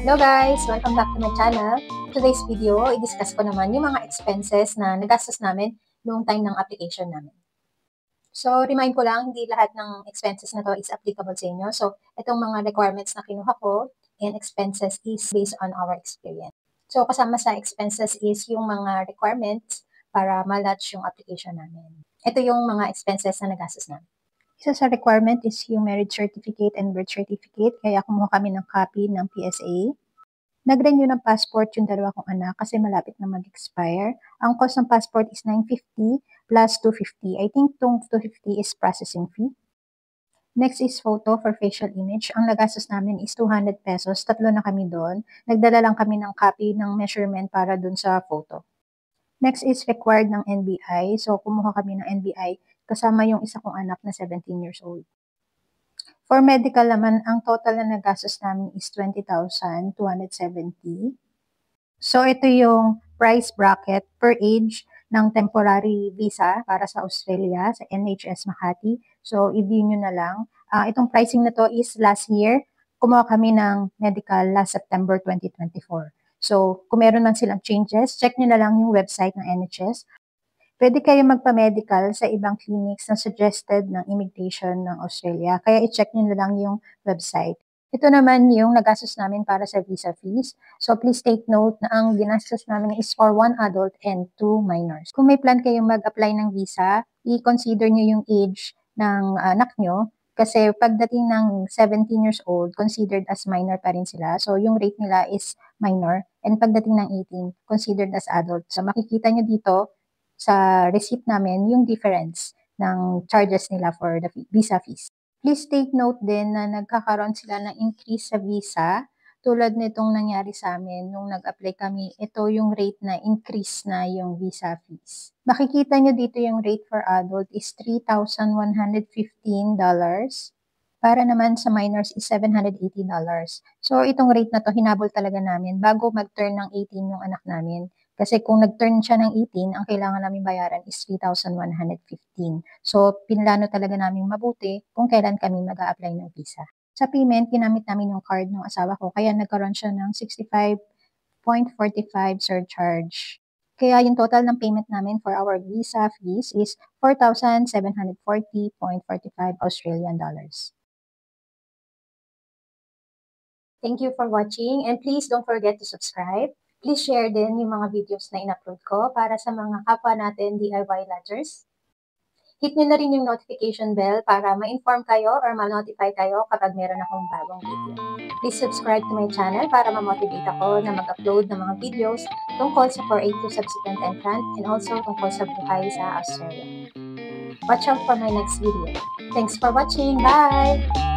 Hello guys! Welcome back to my channel. In today's video, i-discuss ko naman yung mga expenses na nagastos namin noong time ng application namin. So, remind ko lang, hindi lahat ng expenses na to is applicable sa inyo. So, itong mga requirements na kinuha ko and expenses is based on our experience. So, kasama sa expenses is yung mga requirements para ma-launch yung application namin. Ito yung mga expenses na nagastos namin. Isa sa requirement is yung marriage certificate and birth certificate. Kaya kumuha kami ng copy ng PSA. Nag-renew ng passport yung dalawa kong anak kasi malapit na mag-expire. Ang cost ng passport is $950 plus $250. I think itong $250 is processing fee. Next is photo for facial image. Ang nagastos namin is 200 pesos. Tatlo na kami doon. Nagdala lang kami ng copy ng measurement para doon sa photo. Next is required ng NBI. So, kumuha kami ng NBI kasama yung isa kong anak na 17 years old. For medical naman, ang total na nagastos namin is 20,270. So, ito yung price bracket per age ng temporary visa para sa Australia, sa NHS Makati. So, i-view nyo na lang. Itong pricing na to is last year. Kumuha kami ng medical last September 2024. So, kung meron man silang changes, check nyo na lang yung website ng NHS. Pwede kayo magpa-medical sa ibang clinics na suggested ng immigration ng Australia. Kaya i-check nyo na lang yung website. Ito naman yung nagastos namin para sa visa fees. So please take note na ang ginastos namin is for 1 adult and 2 minors. Kung may plan kayong mag-apply ng visa, i-consider nyo yung age ng anak nyo. Kasi pagdating ng 17 years old, considered as minor pa rin sila. So yung rate nila is minor. And pagdating ng 18, considered as adult. So makikita nyo dito, sa receipt namin yung difference ng charges nila for the visa fees. Please take note din na nagkakaroon sila ng increase sa visa. Tulad nitong nangyari sa amin nung nag-apply kami, ito yung rate na increase na yung visa fees. Makikita nyo dito yung rate for adult is $3,115. Para naman sa minors is $780. So itong rate na to hinabol talaga namin bago mag-turn ng 18 yung anak namin. Kasi kung nag-turn siya ng 18, ang kailangan namin bayaran is $3,115. So, pinlano talaga namin mabuti kung kailan kami mag-a-apply ng visa. Sa payment, ginamit namin yung card ng asawa ko, kaya nagkaroon siya ng 65.45 surcharge. Kaya yung total ng payment namin for our visa fees is 4,740.45 Australian dollars. Thank you for watching and please don't forget to subscribe. Please share din yung mga videos na in-upload ko para sa mga kapwa natin DIY lodgers. Hit nyo na rin yung notification bell para ma-inform kayo or ma-notify kayo kapag meron akong bagong video. Please subscribe to my channel para ma-motivate ako na mag-upload ng mga videos tungkol sa 482 subsequent entrant and also tungkol sa buhay sa Australia. Watch out for my next video. Thanks for watching. Bye!